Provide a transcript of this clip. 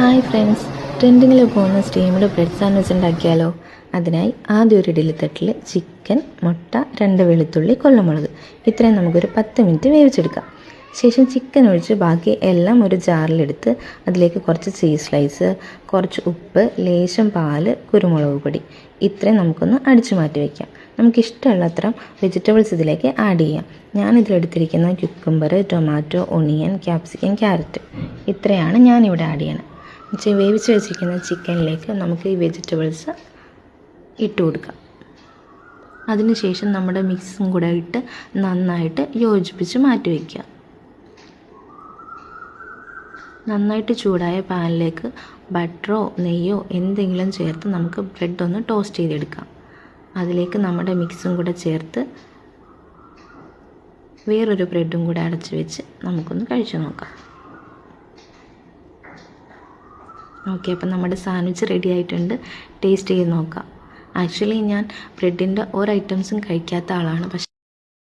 Hi friends, ട്രെൻഡിങ്ങിൽ പോകുന്ന steamed bread sandwich ഉണ്ടാക്കിയാലോ? അതിനായി ആദ്യം ഒരു ഇഡ്ഡലി തട്ടിൽ ചിക്കൻ, മുട്ട, 2 വെളുത്തുള്ളി, കൊല്ലമുളക് ഇത്രയും നമുക്കൊരു 10 മിനിറ്റ് വേവിച്ചെടുക്കാം. ശേഷം ചിക്കൻ ഒഴിച്ച് ബാക്കി എല്ലാം ഒരു ജാറിലെടുത്ത് അതിലേക്ക് കുറച്ച് ചീസ് സ്ലൈസ്, കുറച്ച് ഉപ്പ്, ലേശം പാല്, കുരുമുളക് പൊടി ഇത്രയും നമുക്കൊന്ന് അടിച്ചു മാറ്റി വയ്ക്കാം. നമുക്കിഷ്ടമുള്ളത്ര വെജിറ്റബിൾസ് ഇതിലേക്ക് ആഡ് ചെയ്യാം. ഞാനിതിലെടുത്തിരിക്കുന്ന cucumber, tomato, onion, capsicum, carrot ഇത്രയാണ് ഞാനിവിടെ ആഡ് ചെയ്യണം. വേവിച്ച് വെച്ചിരിക്കുന്ന ചിക്കനിലേക്ക് നമുക്ക് ഈ വെജിറ്റബിൾസ് ഇട്ട് കൊടുക്കാം. അതിനുശേഷം നമ്മുടെ മിക്സും കൂടെ ഇട്ട് നന്നായിട്ട് യോജിപ്പിച്ച് മാറ്റി വയ്ക്കുക. നന്നായിട്ട് ചൂടായ പാനിലേക്ക് ബട്ടറോ നെയ്യോ എന്തെങ്കിലും ചേർത്ത് നമുക്ക് ബ്രെഡ് ഒന്ന് ടോസ്റ്റ് ചെയ്തെടുക്കാം. അതിലേക്ക് നമ്മുടെ മിക്സും കൂടെ ചേർത്ത് വേറൊരു ബ്രെഡും കൂടെ അടച്ച് വെച്ച് നമുക്കൊന്ന് കഴിച്ചു നോക്കാം. ഓക്കെ, അപ്പം നമ്മുടെ സാൻഡ്വിച്ച് റെഡി ആയിട്ടുണ്ട്. ടേസ്റ്റ് ചെയ്ത് നോക്കാം. ആക്ച്വലി ഞാൻ ബ്രെഡിൻ്റെ ഒരു ഐറ്റംസും കഴിക്കാത്ത ആളാണ്, പക്ഷേ